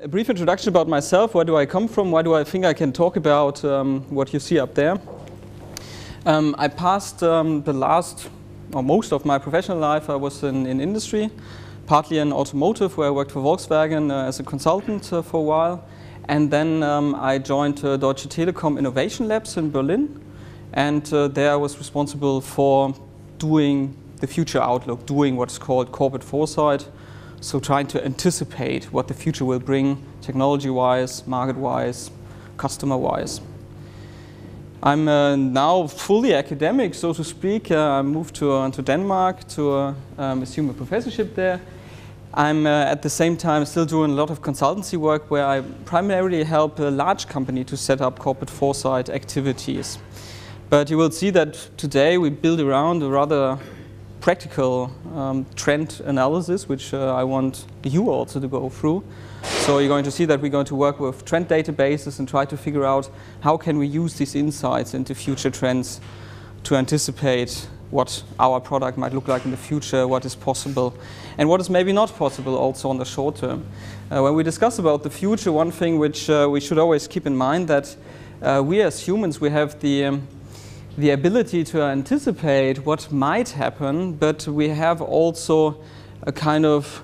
A brief introduction about myself. Where do I come from? Why do I think I can talk about what you see up there? I passed the last, or most of my professional life, I was in industry, partly in automotive, where I worked for Volkswagen as a consultant for a while. And then I joined Deutsche Telekom Innovation Labs in Berlin. And there I was responsible for doing the future outlook, doing what's called corporate foresight. So trying to anticipate what the future will bring, technology-wise, market-wise, customer-wise. I'm now fully academic, so to speak. I moved to Denmark to assume a professorship there. I'm at the same time still doing a lot of consultancy work where I primarily help a large company to set up corporate foresight activities. But you will see that today we build around a rather practical trend analysis, which I want you also to go through. So you're going to see that we're going to work with trend databases and try to figure out how can we use these insights into future trends to anticipate what our product might look like in the future, what is possible, and what is maybe not possible also on the short term. When we discuss about the future, one thing which we should always keep in mind that we as humans, we have the ability to anticipate what might happen, but we have also a kind of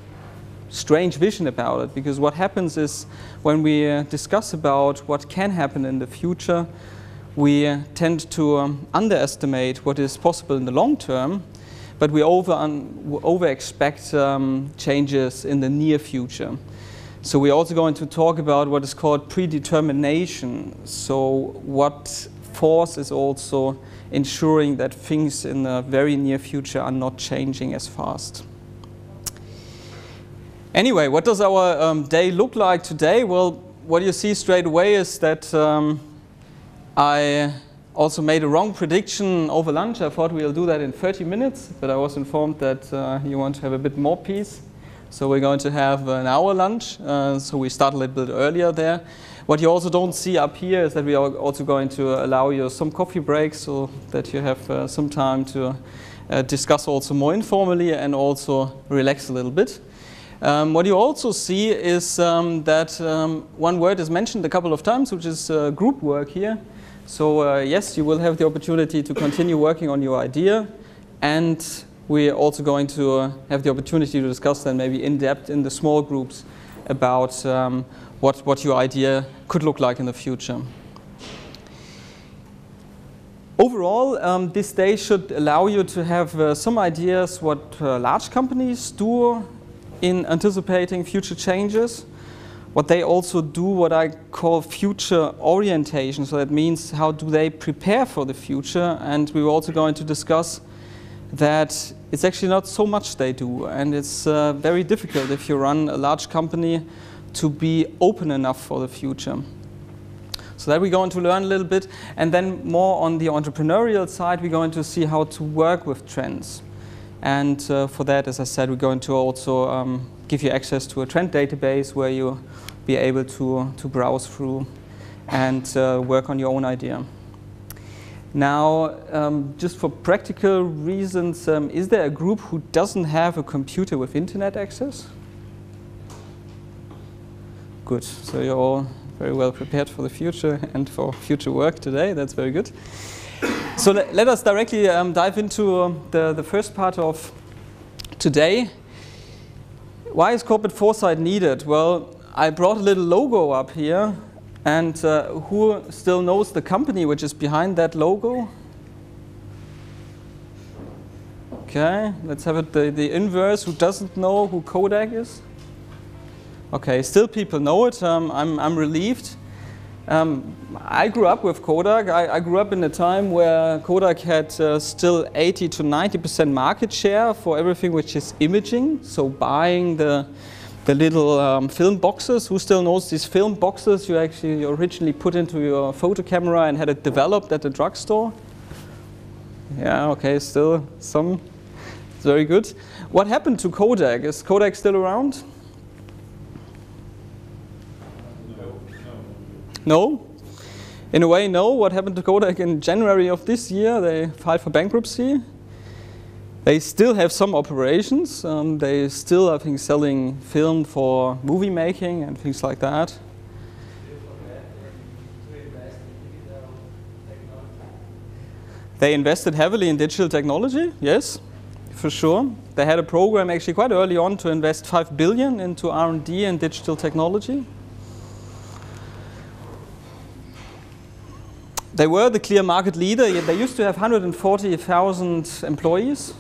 strange vision about it, because what happens is when we discuss about what can happen in the future, we tend to underestimate what is possible in the long term, but we over expect changes in the near future. So we're also going to talk about what is called predetermination. So what force is also ensuring that things in the very near future are not changing as fast. Anyway, what does our day look like today? Well, what you see straight away is that I also made a wrong prediction over lunch. I thought we'll do that in 30 minutes, but I was informed that you want to have a bit more peace. So we're going to have an hour lunch, so we start a little bit earlier there. What you also don't see up here is that we are also going to allow you some coffee breaks so that you have some time to discuss also more informally and also relax a little bit. What you also see is that one word is mentioned a couple of times, which is group work here. So yes, you will have the opportunity to continue working on your idea, and we're also going to have the opportunity to discuss then maybe in depth in the small groups about what your idea could look like in the future. Overall, this day should allow you to have some ideas what large companies do in anticipating future changes, what they also do, what I call future orientation. So that means how do they prepare for the future, and we're also going to discuss that it's actually not so much they do, and it's very difficult if you run a large company to be open enough for the future. So that we're going to learn a little bit, and then more on the entrepreneurial side, we're going to see how to work with trends. And for that, as I said, we're going to also give you access to a trend database where you'll be able to browse through and work on your own idea. Now, just for practical reasons, is there a group who doesn't have a computer with internet access? Good. So you're all very well prepared for the future and for future work today. That's very good. So let us directly dive into the first part of today. Why is corporate foresight needed? Well, I brought a little logo up here. And who still knows the company which is behind that logo? Okay, let's have it the inverse. Who doesn't know who Kodak is? Okay, still people know it. I'm relieved. I grew up with Kodak. I grew up in a time where Kodak had still 80 to 90% market share for everything which is imaging. So buying the little film boxes. Who still knows these film boxes you actually originally put into your photo camera and had it developed at the drugstore? Yeah, okay, still some. It's very good. What happened to Kodak? Is Kodak still around? No? In a way, no. What happened to Kodak in January of this year? They filed for bankruptcy. They still have some operations. They still, I think, selling film for movie making and things like that. They invested heavily in digital technology, yes, for sure. They had a program actually quite early on to invest 5 billion into R&D and digital technology. They were the clear market leader. They used to have 140,000 employees.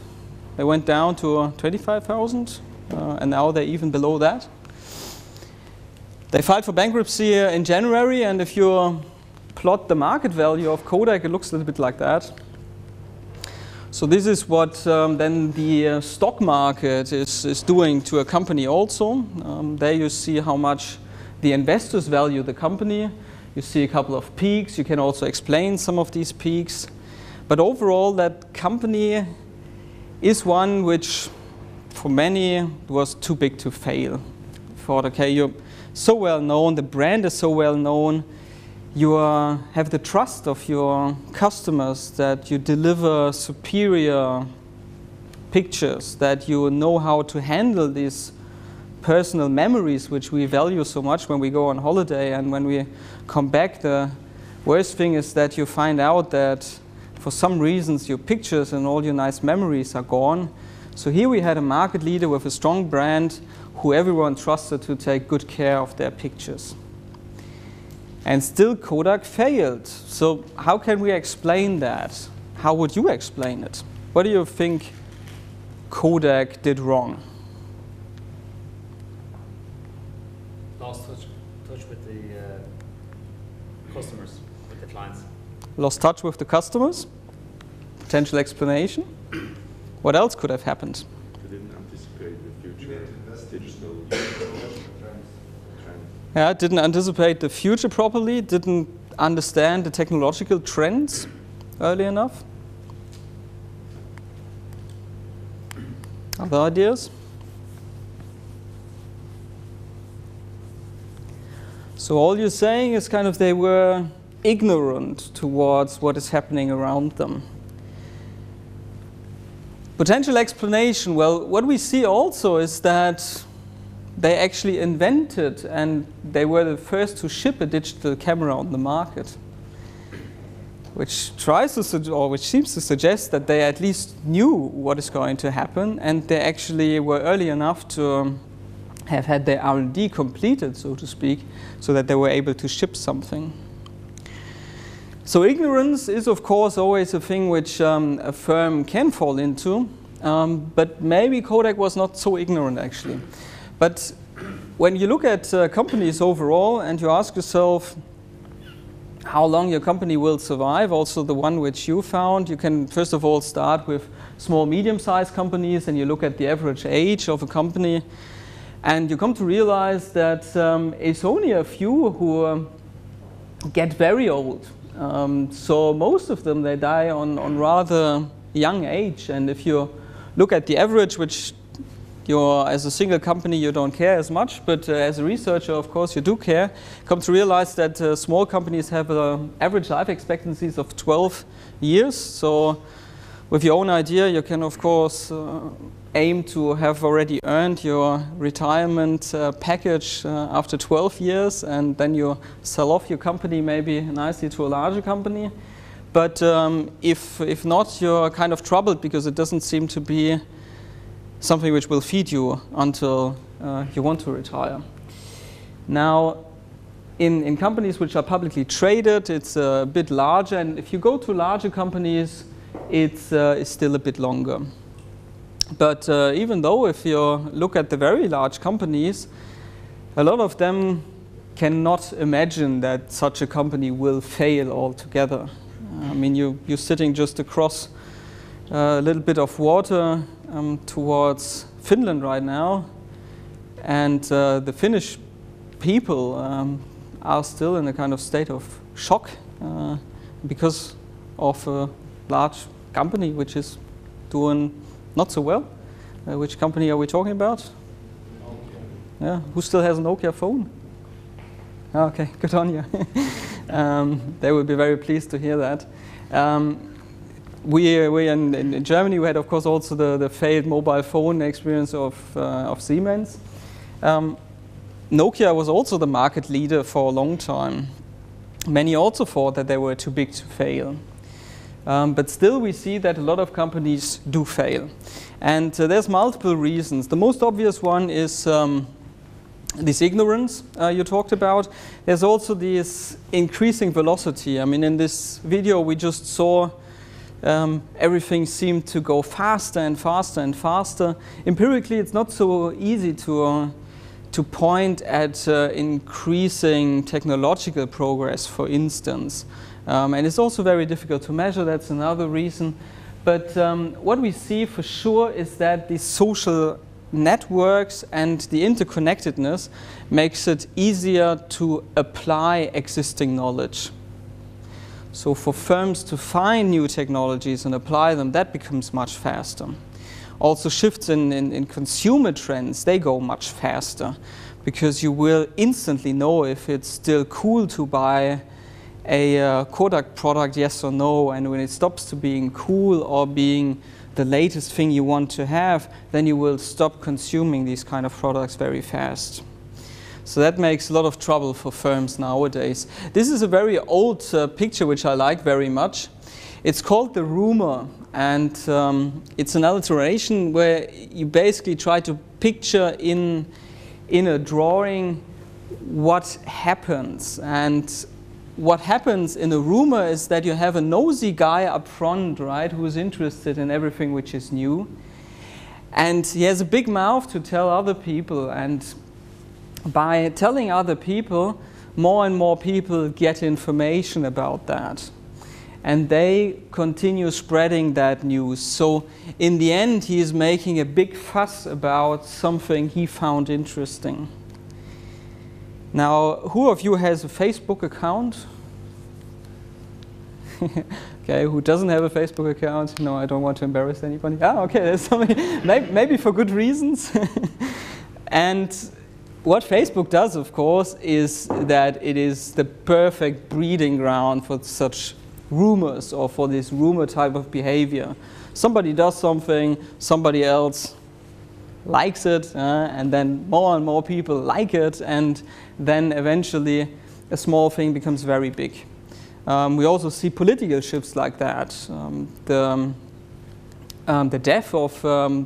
They went down to 25,000, and now they're even below that. They filed for bankruptcy in January, and if you plot the market value of Kodak, it looks a little bit like that. So this is what then the stock market is doing to a company also. There you see how much the investors value the company. You see a couple of peaks. You can also explain some of these peaks. But overall, that company is one which, for many, was too big to fail. Thought, okay, you're so well known, the brand is so well known, you have the trust of your customers that you deliver superior pictures, that you know how to handle these personal memories which we value so much when we go on holiday, and when we come back, the worst thing is that you find out that for some reasons your pictures and all your nice memories are gone. So here we had a market leader with a strong brand who everyone trusted to take good care of their pictures. And still Kodak failed. So how can we explain that? How would you explain it? What do you think Kodak did wrong? Lost touch with the customers, with the clients. Lost touch with the customers? Potential explanation? What else could have happened? They didn't anticipate the future digital trends. Yeah, didn't anticipate the future properly, didn't understand the technological trends early enough. Other ideas? So all you're saying is kind of they were ignorant towards what is happening around them. Potential explanation, well, what we see also is that they actually invented and they were the first to ship a digital camera on the market, which tries to or which seems to suggest that they at least knew what is going to happen, and they actually were early enough to have had their R&D completed, so to speak, so that they were able to ship something. So ignorance is, of course, always a thing which a firm can fall into, but maybe Kodak was not so ignorant, actually. But when you look at companies overall and you ask yourself how long your company will survive, also the one which you found, you can first of all start with small, medium-sized companies, and you look at the average age of a company, and you come to realize that it's only a few who get very old. So most of them, they die on rather young age. And if you look at the average, which as a single company you don't care as much, but as a researcher, of course, you do care, come to realize that small companies have average life expectancies of 12 years. So with your own idea, you can, of course, aim to have already earned your retirement package after 12 years, and then you sell off your company maybe nicely to a larger company. But if not, you're kind of troubled because it doesn't seem to be something which will feed you until you want to retire. Now, in companies which are publicly traded, it's a bit larger, and if you go to larger companies, it's still a bit longer. But even though if you look at the very large companies, a lot of them cannot imagine that such a company will fail altogether. I mean, you're sitting just across a little bit of water towards Finland right now, and the Finnish people are still in a kind of state of shock because of a large company which is doing not so well. Which company are we talking about? Nokia. Yeah, who still has a Nokia phone? Okay, good on you. They will be very pleased to hear that. we in Germany, we had, of course, also the failed mobile phone experience of Siemens. Nokia was also the market leader for a long time. Many also thought that they were too big to fail. But still we see that a lot of companies do fail. And there's multiple reasons. The most obvious one is this ignorance you talked about. There's also this increasing velocity. I mean, in this video we just saw everything seemed to go faster and faster and faster. Empirically, it's not so easy to point at increasing technological progress, for instance. And it's also very difficult to measure. That's another reason. But what we see for sure is that the social networks and the interconnectedness makes it easier to apply existing knowledge. So for firms to find new technologies and apply them, that becomes much faster. Also shifts in consumer trends, they go much faster, because you will instantly know if it's still cool to buy a Kodak product, yes or no, and when it stops to being cool or being the latest thing you want to have, then you will stop consuming these kind of products very fast. So that makes a lot of trouble for firms nowadays. This is a very old picture which I like very much. It's called the rumor, and it's an alliteration where you basically try to picture in a drawing what happens. And what happens in a rumor is that you have a nosy guy up front, right, who's interested in everything which is new. And he has a big mouth to tell other people, and by telling other people, more and more people get information about that. And they continue spreading that news. So in the end, he is making a big fuss about something he found interesting. Now, who of you has a Facebook account? Okay, who doesn't have a Facebook account? No, I don't want to embarrass anybody. Ah, okay, there's somebody, maybe for good reasons. And what Facebook does, of course, is that it is the perfect breeding ground for such rumors or for this rumor type of behavior. Somebody does something, somebody else likes it, and then more and more people like it, and then eventually a small thing becomes very big. We also see political shifts like that. The death of a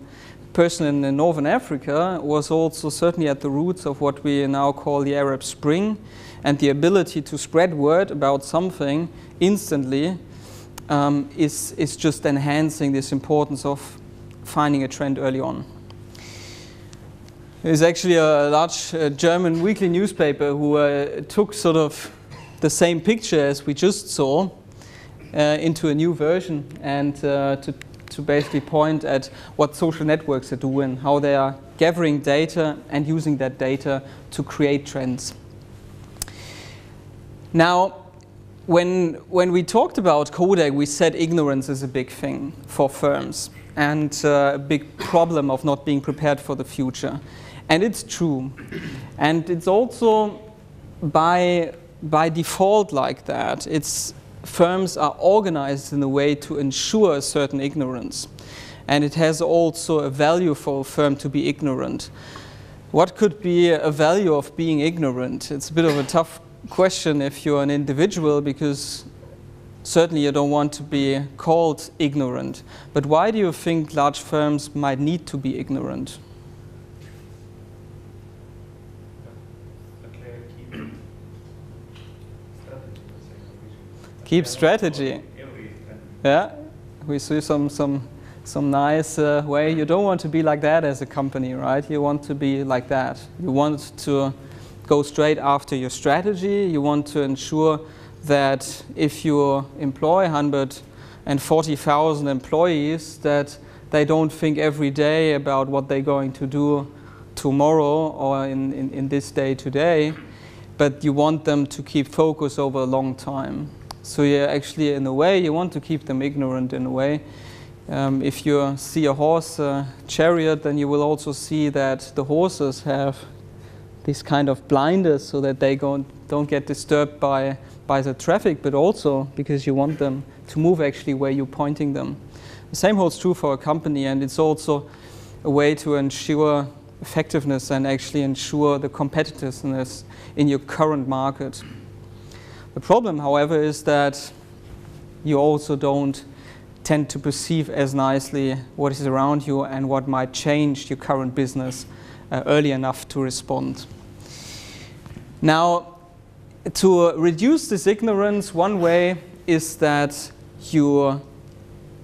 person in Northern Africa was also certainly at the roots of what we now call the Arab Spring, and the ability to spread word about something instantly is just enhancing this importance of finding a trend early on. There's actually a large German weekly newspaper who took sort of the same picture as we just saw into a new version, and to basically point at what social networks are doing, how they are gathering data and using that data to create trends. Now, when we talked about Kodak, we said ignorance is a big thing for firms and a big problem of not being prepared for the future. And it's true. And it's also by default like that. Firms are organized in a way to ensure a certain ignorance. And it has also a value for a firm to be ignorant. What could be a value of being ignorant? It's a bit of a tough question if you're an individual, because certainly you don't want to be called ignorant. But why do you think large firms might need to be ignorant? Keep strategy. Yeah, we see some nice way. You don't want to be like that as a company, right? You want to be like that. You want to go straight after your strategy. You want to ensure that if you employ 140,000 employees, that they don't think every day about what they're going to do tomorrow or in this day today, but you want them to keep focus over a long time. So you're actually, in a way, you want to keep them ignorant in a way. If you see a horse chariot, then you will also see that the horses have these kind of blinders so that they don't get disturbed by the traffic, but also because you want them to move actually where you're pointing them. The same holds true for a company, and it's also a way to ensure effectiveness and actually ensure the competitiveness in your current market. The problem, however, is that you also don't tend to perceive as nicely what is around you and what might change your current business early enough to respond. Now, to reduce this ignorance, one way is that you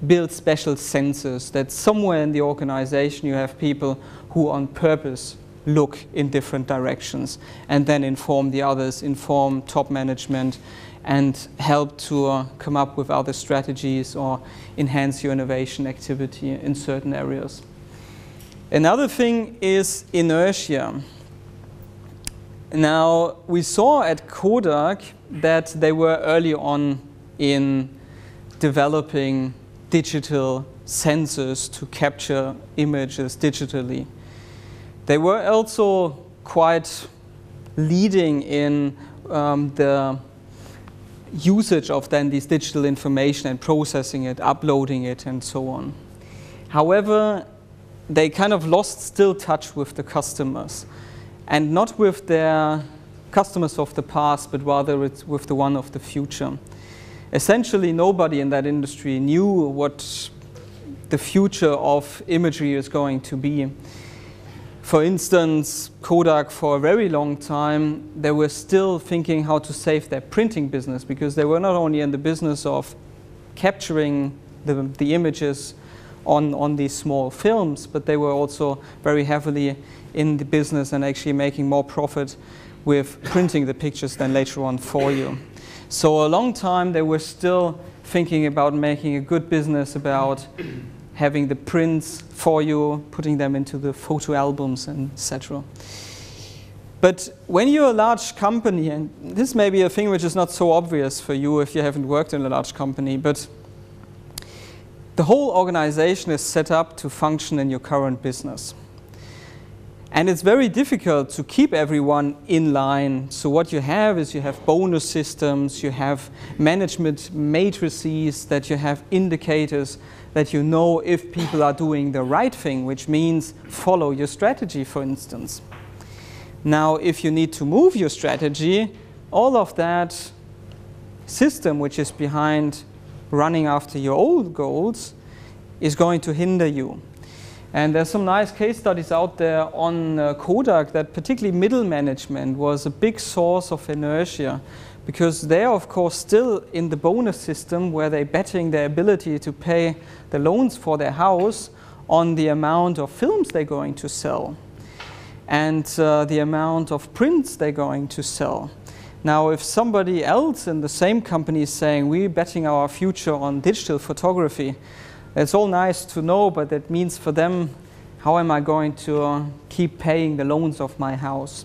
build special sensors, that somewhere in the organization you have people who on purpose look in different directions and then inform the others, inform top management, and help to come up with other strategies or enhance your innovation activity in certain areas. Another thing is inertia. Now, we saw at Kodak that they were early on in developing digital sensors to capture images digitally. They were also quite leading in the usage of then this digital information and processing it, uploading it, and so on. However, they kind of lost still touch with the customers, and not with their customers of the past, but rather with the one of the future. Essentially, nobody in that industry knew what the future of imagery is going to be. For instance, Kodak, for a very long time, they were still thinking how to save their printing business, because they were not only in the business of capturing the images on these small films, but they were also very heavily in the business and actually making more profit with printing the pictures than later on for you. So a long time they were still thinking about making a good business about having the prints for you, putting them into the photo albums, and etc. But when you're a large company, and this may be a thing which is not so obvious for you if you haven't worked in a large company, but the whole organization is set up to function in your current business. And it's very difficult to keep everyone in line. So what you have is you have bonus systems, you have management matrices, that you have indicators that you know if people are doing the right thing, which means follow your strategy, for instance. Now, if you need to move your strategy, all of that system which is behind running after your old goals is going to hinder you. And there's some nice case studies out there on Kodak that particularly middle management was a big source of inertia, because they're of course still in the bonus system where they're betting their ability to pay the loans for their house on the amount of films they're going to sell and the amount of prints they're going to sell. Now, if somebody else in the same company is saying we're betting our future on digital photography, it's all nice to know, but that means for them, how am I going to keep paying the loans of my house?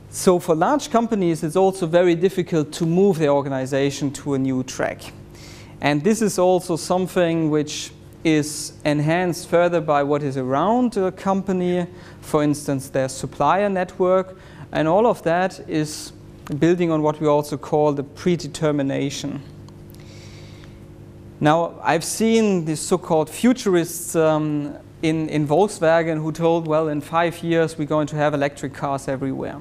So for large companies, it's also very difficult to move their organization to a new track. And this is also something which is enhanced further by what is around a company, for instance, their supplier network, and all of that is building on what we also call the predetermination. Now, I've seen these so-called futurists in Volkswagen who told, well, in 5 years we're going to have electric cars everywhere.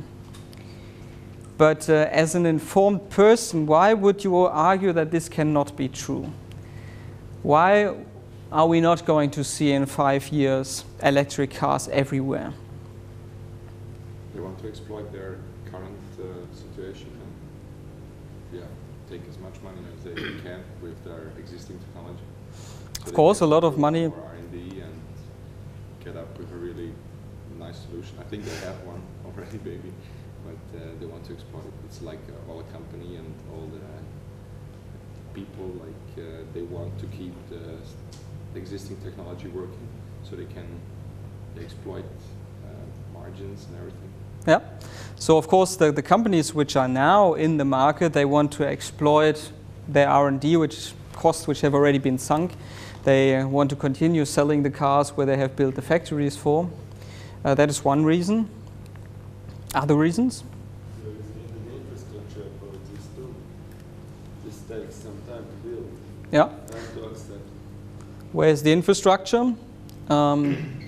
But as an informed person, why would you argue that this cannot be true? Why are we not going to see in 5 years electric cars everywhere? They want to exploit their current situation and take as much money as they can with their existing technology. So of course, a lot of money. For R&D and get up with a really nice solution. I think they have one already, maybe, but they want to exploit it. It's like all a company and all the people, like they want to keep the existing technology working so they can exploit margins and everything. Yeah. So of course the companies which are now in the market, they want to exploit their R&D costs which have already been sunk. They want to continue selling the cars where they have built the factories for. That is one reason. Other reasons? There is an infrastructure for this too. This takes some time to build. Yeah. Time to accept. Where's the infrastructure?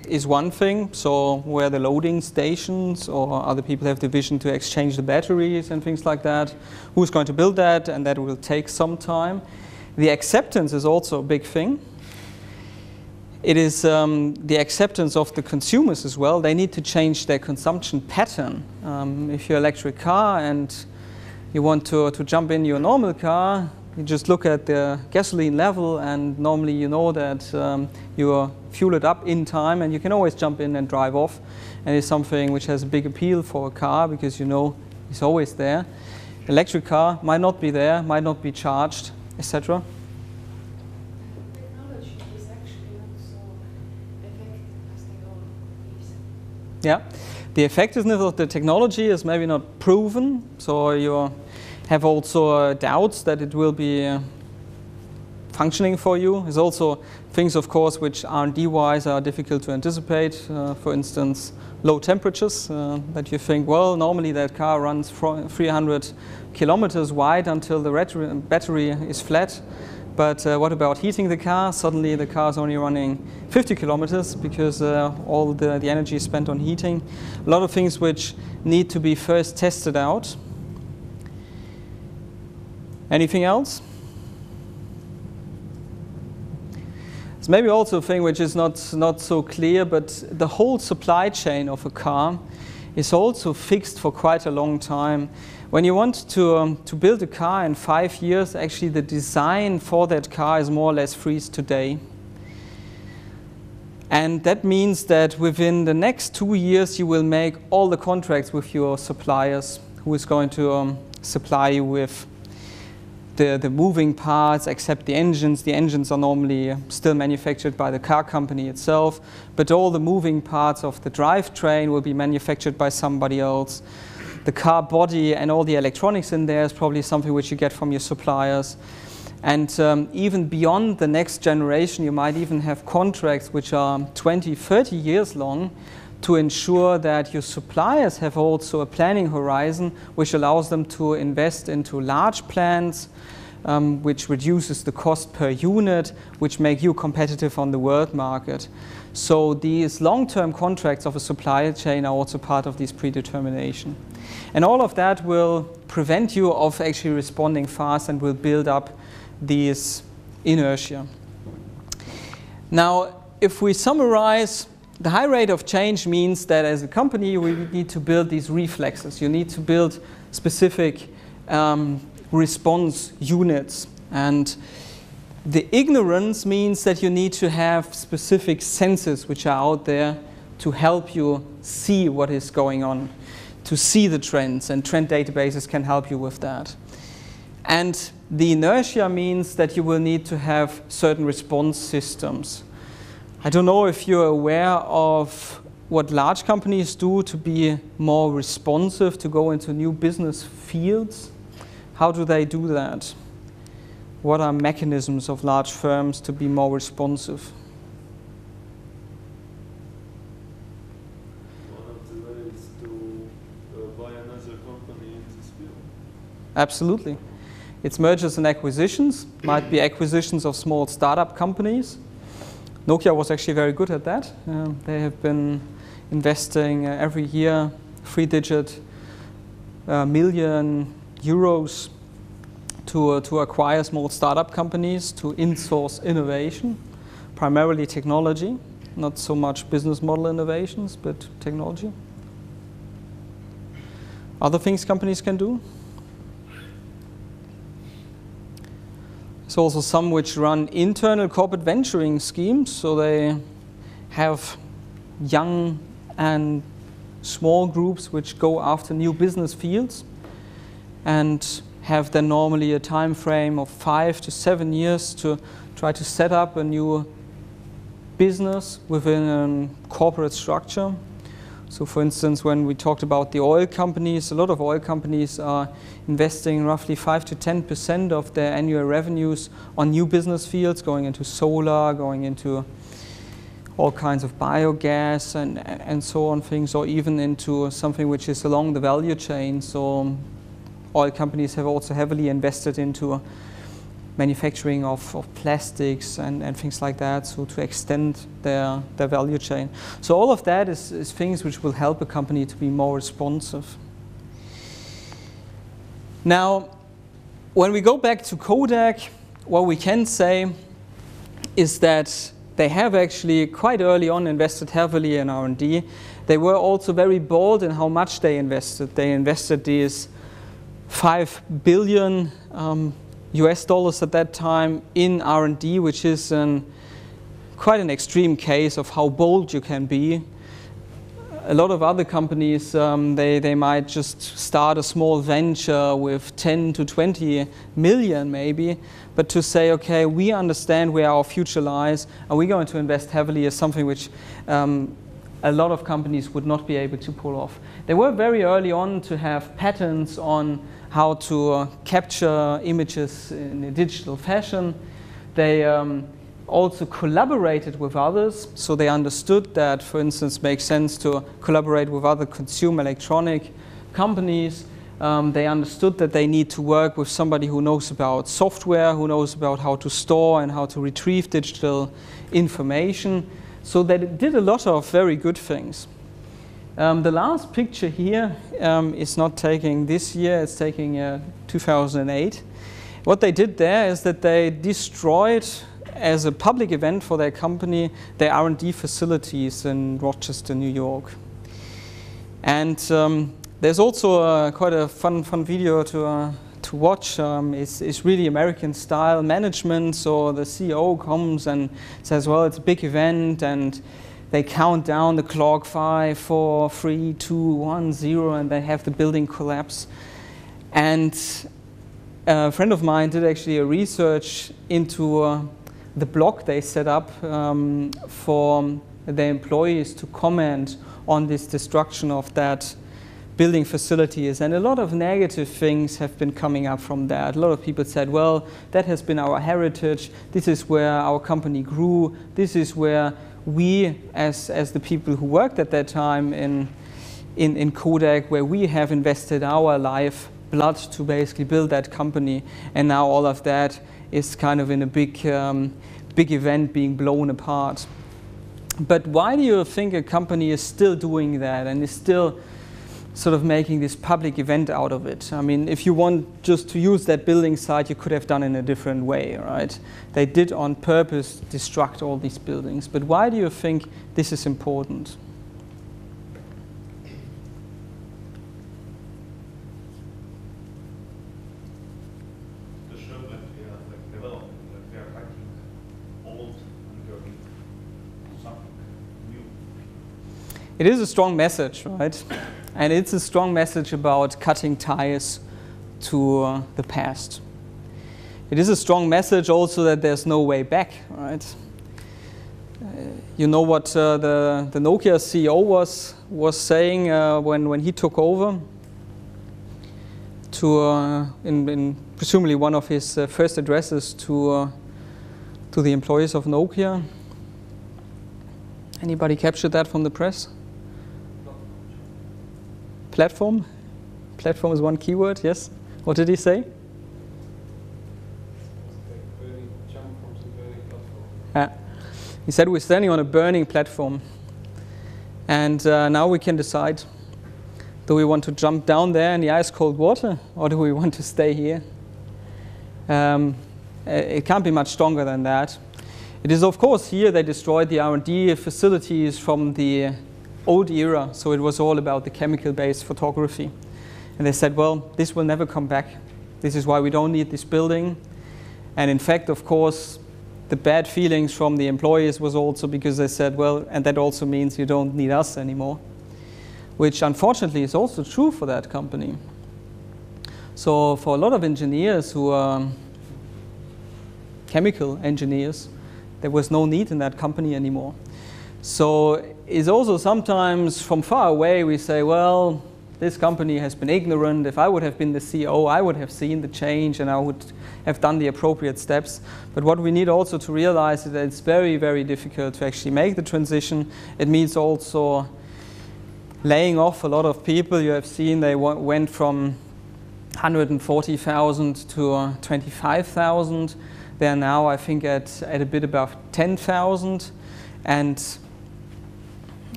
Is one thing, so where the loading stations or other people have the vision to exchange the batteries and things like that. Who's going to build that? And that will take some time. The acceptance is also a big thing. It is the acceptance of the consumers as well. They need to change their consumption pattern. If you're an electric car and you want to jump in your normal car, you just look at the gasoline level, and normally you know that you fuel it up in time, and you can always jump in and drive off. And it's something which has a big appeal for a car because you know it's always there. Electric car might not be there, might not be charged, etc. Technology is actually not so effective as they all reason. Yeah, the effectiveness of the technology is maybe not proven, so you have also doubts that it will be functioning for you. There's also things, of course, which R&D-wise are difficult to anticipate. For instance, low temperatures, that you think, well, normally that car runs 300 kilometers wide until the battery is flat. But what about heating the car? Suddenly the car is only running 50 kilometers because all the energy is spent on heating. A lot of things which need to be first tested out. Anything else? It's maybe also a thing which is not so clear, but the whole supply chain of a car is also fixed for quite a long time. When you want to build a car in 5 years, actually the design for that car is more or less freeze today. And that means that within the next 2 years you will make all the contracts with your suppliers, who is going to supply you with the moving parts, except the engines. The engines are normally still manufactured by the car company itself, but all the moving parts of the drivetrain will be manufactured by somebody else. The car body and all the electronics in there is probably something which you get from your suppliers. And even beyond the next generation, you might even have contracts which are 20, 30 years long to ensure that your suppliers have also a planning horizon which allows them to invest into large plants, which reduces the cost per unit, which make you competitive on the world market. So these long-term contracts of a supply chain are also part of this predetermination. And all of that will prevent you of actually responding fast and will build up these inertia. Now, if we summarize, the high rate of change means that as a company we need to build these reflexes. You need to build specific response units. And the ignorance means that you need to have specific sensors which are out there to help you see what is going on, to see the trends, and trend databases can help you with that. And the inertia means that you will need to have certain response systems. I don't know if you're aware of what large companies do to be more responsive, to go into new business fields. How do they do that? What are mechanisms of large firms to be more responsive? One of the ways to buy another company in this field. Absolutely. It's mergers and acquisitions. Might be acquisitions of small startup companies. Nokia was actually very good at that. They have been investing every year 3-digit million euros to acquire small startup companies, to insource innovation, primarily technology, not so much business model innovations, but technology. Other things companies can do. There's also some which run internal corporate venturing schemes, so they have young and small groups which go after new business fields and have then normally a time frame of 5 to 7 years to try to set up a new business within a corporate structure. So for instance, when we talked about the oil companies, a lot of oil companies are investing roughly 5 to 10% of their annual revenues on new business fields, going into solar, going into all kinds of biogas and so on things, or even into something which is along the value chain. So oil companies have also heavily invested into manufacturing of plastics and things like that, so to extend their value chain. So all of that is things which will help a company to be more responsive. Now, when we go back to Kodak, what we can say is that they have actually quite early on invested heavily in R&D. They were also very bold in how much they invested. They invested these $5 billion US dollars at that time in R&D, which is quite an extreme case of how bold you can be. A lot of other companies, they might just start a small venture with 10 to 20 million maybe, but to say, okay, we understand where our future lies and we're going to invest heavily is something which a lot of companies would not be able to pull off. They were very early on to have patents on how to capture images in a digital fashion. They also collaborated with others, so they understood that, for instance, it makes sense to collaborate with other consumer electronic companies. They understood that they need to work with somebody who knows about software, who knows about how to store and how to retrieve digital information. So they did a lot of very good things. The last picture here is not taking this year, it's taking 2008. What they did there is that they destroyed, as a public event for their company, their R&D facilities in Rochester, New York. And there's also quite a fun video to watch. It's really American style management, so the CEO comes and says, well, it's a big event, and they count down the clock, 5, 4, 3, 2, 1, 0, and they have the building collapse. And a friend of mine did actually a research into the blog they set up for their employees to comment on this destruction of that building facilities, and a lot of negative things have been coming up from that. A lot of people said, well, that has been our heritage, this is where our company grew, this is where we, as the people who worked at that time in Kodak, where we have invested our life blood to basically build that company, and now all of that is kind of in a big event being blown apart. But why do you think a company is still doing that and is still sort of making this public event out of it? I mean, if you want just to use that building site, you could have done it in a different way, right? They did on purpose destruct all these buildings. But why do you think this is important? To show that we are like developing, that we are cutting old and going to something new. It is a strong message, right? And it's a strong message about cutting ties to the past. It is a strong message also that there's no way back, right? You know what the Nokia CEO was saying when he took over to in presumably one of his first addresses to the employees of Nokia. Anybody captured that from the press? Platform? Platform is one keyword, yes. What did he say? He said we're standing on a burning platform, and now we can decide, do we want to jump down there in the ice cold water, or do we want to stay here? It can't be much stronger than that. It is, of course, here they destroyed the R&D facilities from the old era, so it was all about the chemical-based photography. And they said, well, this will never come back. This is why we don't need this building. And in fact, of course, the bad feelings from the employees was also because they said, well, and that also means you don't need us anymore, which unfortunately is also true for that company. So for a lot of engineers who are chemical engineers, there was no need in that company anymore. So it's also sometimes from far away we say, well, this company has been ignorant. If I would have been the CEO, I would have seen the change and I would have done the appropriate steps. But what we need also to realize is that it's very, very difficult to actually make the transition. It means also laying off a lot of people. You have seen they went from 140,000 to 25,000. They are now, I think, at a bit above 10,000. And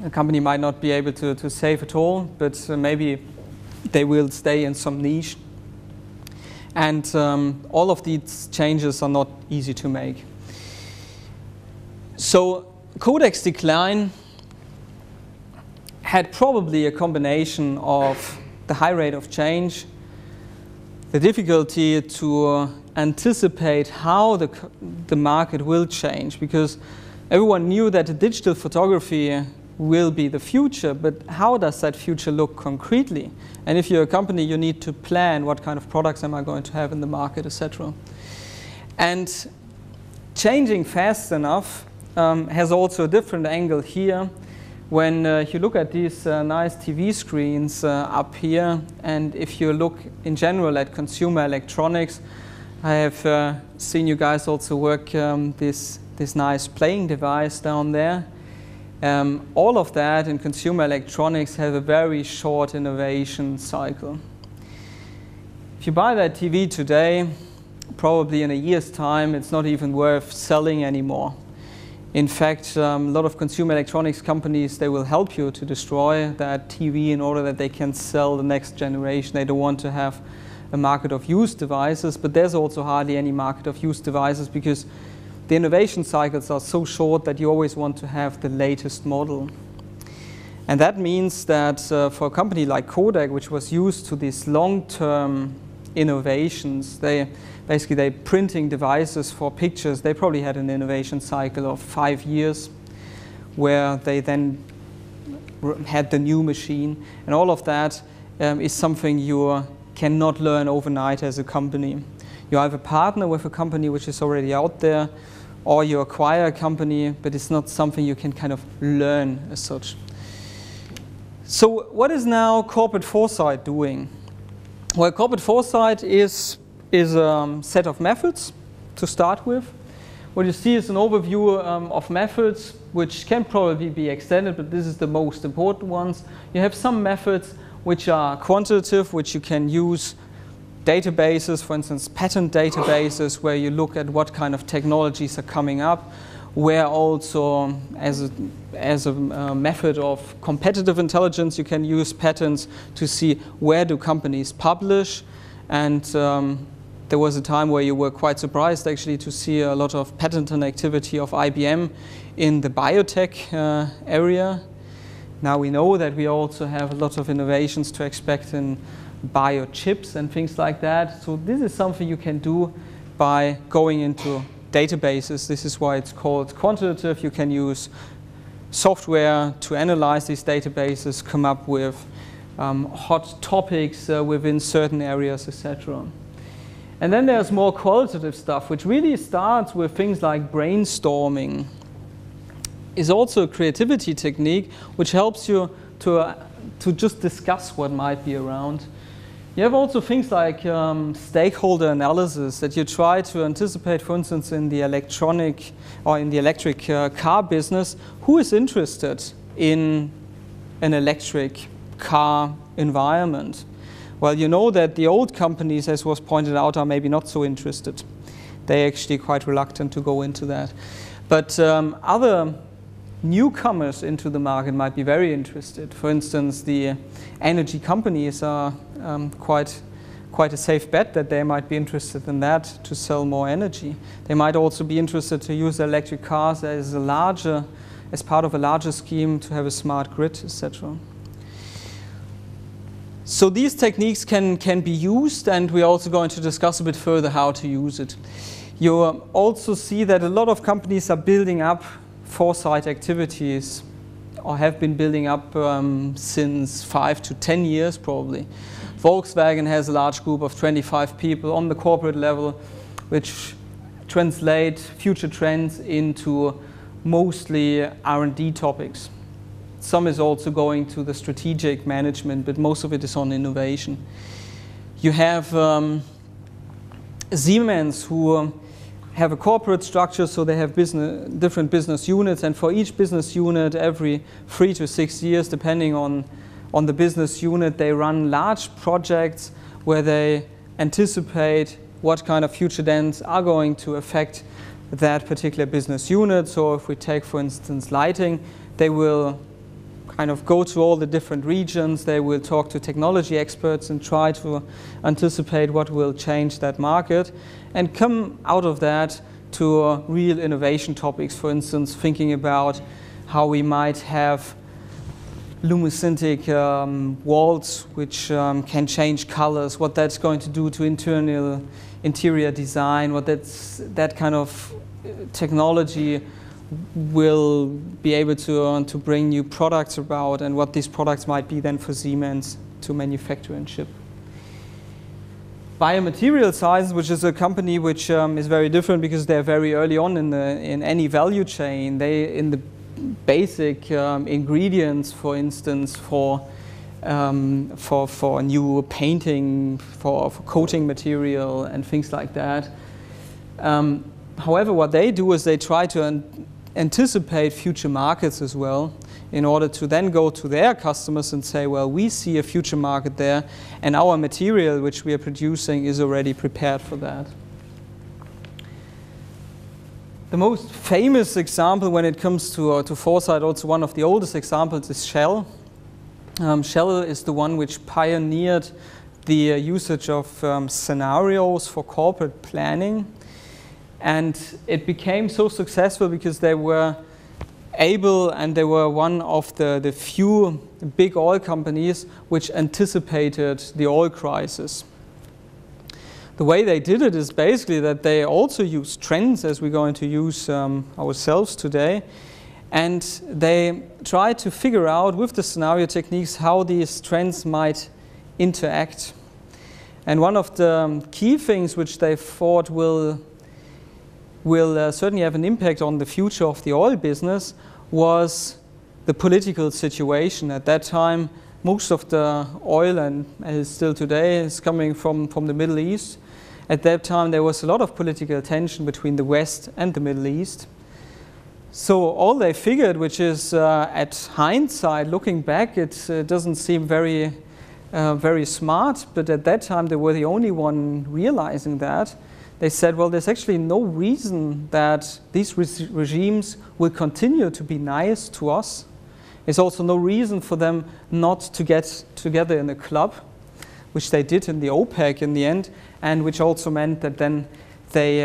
a company might not be able to save at all, but maybe they will stay in some niche. And all of these changes are not easy to make. So Kodak's decline had probably a combination of the high rate of change, the difficulty to anticipate how the market will change, because everyone knew that the digital photography will be the future, but how does that future look concretely? And if you're a company, you need to plan what kind of products am I going to have in the market, etc. And changing fast enough has also a different angle here. When you look at these nice TV screens up here, and if you look in general at consumer electronics, I have seen you guys also work this nice playing device down there. All of that in consumer electronics have a very short innovation cycle. If you buy that TV today, probably in a year's time, it's not even worth selling anymore. In fact, a lot of consumer electronics companies, they will help you to destroy that TV in order that they can sell the next generation. They don't want to have a market of used devices, but there's also hardly any market of used devices because the innovation cycles are so short that you always want to have the latest model. And that means that for a company like Kodak, which was used to these long-term innovations, they're printing devices for pictures. They probably had an innovation cycle of 5 years where they then had the new machine. And all of that is something you cannot learn overnight as a company. You either partner with a company which is already out there, or you acquire a company, but it's not something you can kind of learn as such. So what is now corporate foresight doing? Well, corporate foresight is a set of methods to start with. What you see is an overview of methods which can probably be extended, but this is the most important ones. You have some methods which are quantitative, which you can use databases, for instance, patent databases, where you look at what kind of technologies are coming up, where also as a method of competitive intelligence, you can use patents to see where do companies publish. And there was a time where you were quite surprised actually to see a lot of patent activity of IBM in the biotech area. Now we know that we also have a lot of innovations to expect in biochips and things like that. So this is something you can do by going into databases. This is why it's called quantitative. You can use software to analyze these databases, come up with hot topics within certain areas, etc. And then there's more qualitative stuff, which really starts with things like brainstorming. Is also a creativity technique which helps you to just discuss what might be around. You have also things like stakeholder analysis that you try to anticipate, for instance, in the electronic or in the electric car business, who is interested in an electric car environment. Well, you know that the old companies, as was pointed out, are maybe not so interested. They're actually quite reluctant to go into that. But other newcomers into the market might be very interested. For instance, the energy companies are quite a safe bet that they might be interested in that to sell more energy. They might also be interested to use electric cars as part of a larger scheme to have a smart grid, etc. So these techniques can be used, and we're also going to discuss a bit further how to use it. You also see that a lot of companies are building up foresight activities, or have been building up since 5 to 10 years probably. Volkswagen has a large group of 25 people on the corporate level, which translate future trends into mostly R&D topics. some is also going to the strategic management, but most of it is on innovation. You have Siemens, who have a corporate structure, so they have different business units, and for each business unit, every 3 to 6 years, depending on the business unit, they run large projects where they anticipate what kind of future trends are going to affect that particular business unit. So if we take, for instance, lighting, they will kind of go to all the different regions, they will talk to technology experts and try to anticipate what will change that market, and come out of that to real innovation topics, for instance, thinking about how we might have luminescent walls which can change colors, what that's going to do to interior design, what that kind of technology will be able to bring new products about, and what these products might be then for Siemens to manufacture and ship. Biomaterial Sciences, which is a company which is very different because they're very early on in any value chain. They in the basic ingredients, for instance, for new painting, for coating material and things like that. However, what they do is they try to anticipate future markets as well, in order to then go to their customers and say, well, we see a future market there, and our material which we are producing is already prepared for that. The most famous example when it comes to foresight, also one of the oldest examples, is Shell. Shell is the one which pioneered the usage of scenarios for corporate planning. And it became so successful because they were able, and they were one of the few big oil companies which anticipated the oil crisis. The way they did it is basically that they also used trends, as we're going to use ourselves today, and they tried to figure out with the scenario techniques how these trends might interact. And one of the key things which they thought will certainly have an impact on the future of the oil business was the political situation. At that time, most of the oil, and as still today, is coming from the Middle East. At that time, there was a lot of political tension between the West and the Middle East. So all they figured, which is at hindsight, looking back, it doesn't seem very smart, but at that time they were the only one realizing that. They said, well, there's actually no reason that these regimes will continue to be nice to us. There's also no reason for them not to get together in a club, which they did in the OPEC in the end, and which also meant that then they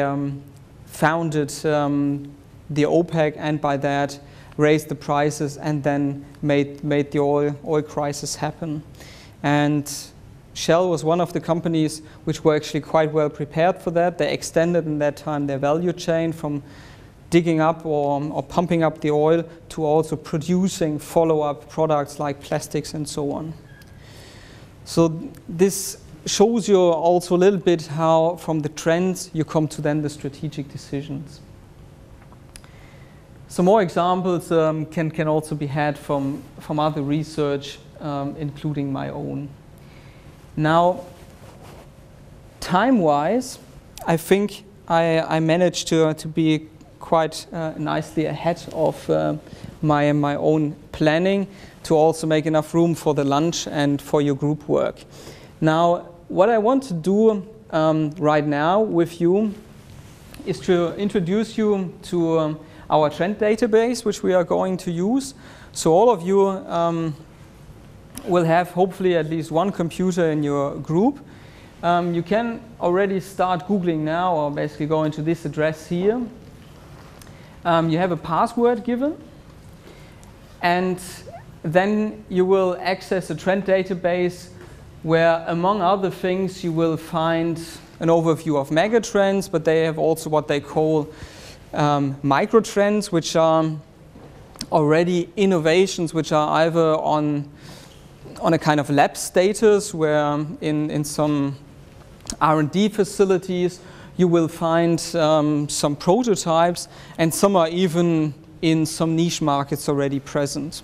founded the OPEC, and by that raised the prices and then made the oil crisis happen. And Shell was one of the companies which were actually quite well prepared for that. They extended in that time their value chain from digging up or pumping up the oil to also producing follow-up products like plastics and so on. So this shows you also a little bit how from the trends you come to then the strategic decisions. Some more examples can also be had from other research, including my own. Now, time-wise, I think I managed to be quite nicely ahead of my own planning to also make enough room for the lunch and for your group work. Now, what I want to do right now with you is to introduce you to our trend database, which we are going to use. So all of you will have hopefully at least one computer in your group. You can already start Googling now, or basically go into this address here. You have a password given, and then you will access a trend database where, among other things, you will find an overview of megatrends, but they have also what they call microtrends, which are already innovations which are either on a kind of lab status, where in some R&D facilities you will find some prototypes, and some are even in some niche markets already present.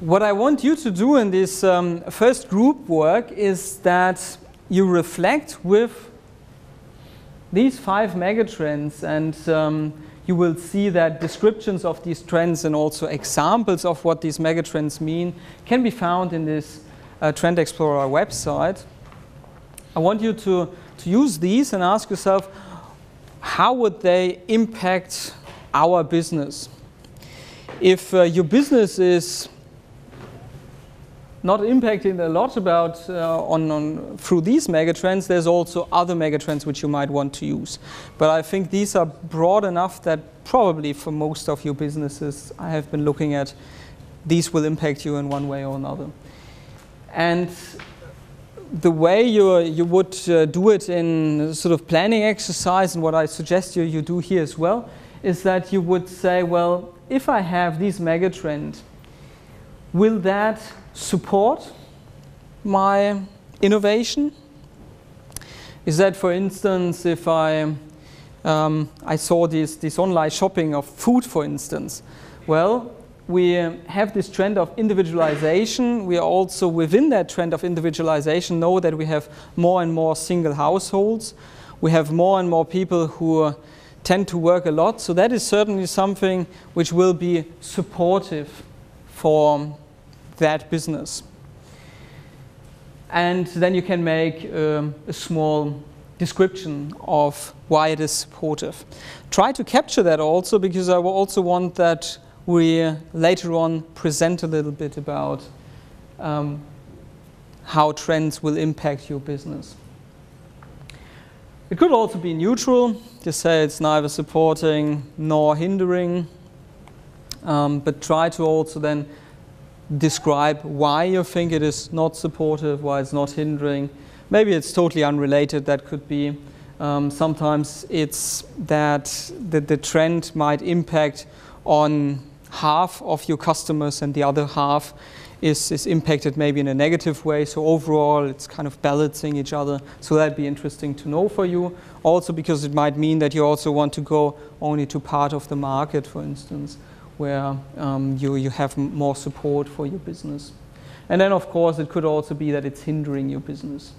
what I want you to do in this first group work is that you reflect with these 5 megatrends, and you will see that descriptions of these trends and also examples of what these megatrends mean can be found in this Trend Explorer website. I want you to use these and ask yourself, how would they impact our business? If your business is not impacting a lot about through these megatrends, there's also other megatrends which you might want to use. But I think these are broad enough that probably for most of your businesses I have been looking at, these will impact you in one way or another. And the way you would do it in sort of planning exercise, and what I suggest you do here as well, is that you would say, well, if I have these megatrends, will that support my innovation? Is that, for instance, if I saw this online shopping of food, for instance. Well, we have this trend of individualization. We are also within that trend of individualization know that we have more and more single households. We have more and more people who tend to work a lot. So that is certainly something which will be supportive for that business. And then you can make a small description of why it is supportive. Try to capture that also, because I will also want that we later on present a little bit about how trends will impact your business. It could also be neutral, just say it's neither supporting nor hindering, but try to also then describe why you think it is not supportive, why it's not hindering. Maybe it's totally unrelated, that could be. Sometimes it's that the trend might impact on half of your customers and the other half is impacted maybe in a negative way. So overall, it's kind of balancing each other. So that'd be interesting to know for you. Also because it might mean that you also want to go only to part of the market, for instance, where you have more support for your business. And then, of course, it could also be that it's hindering your business.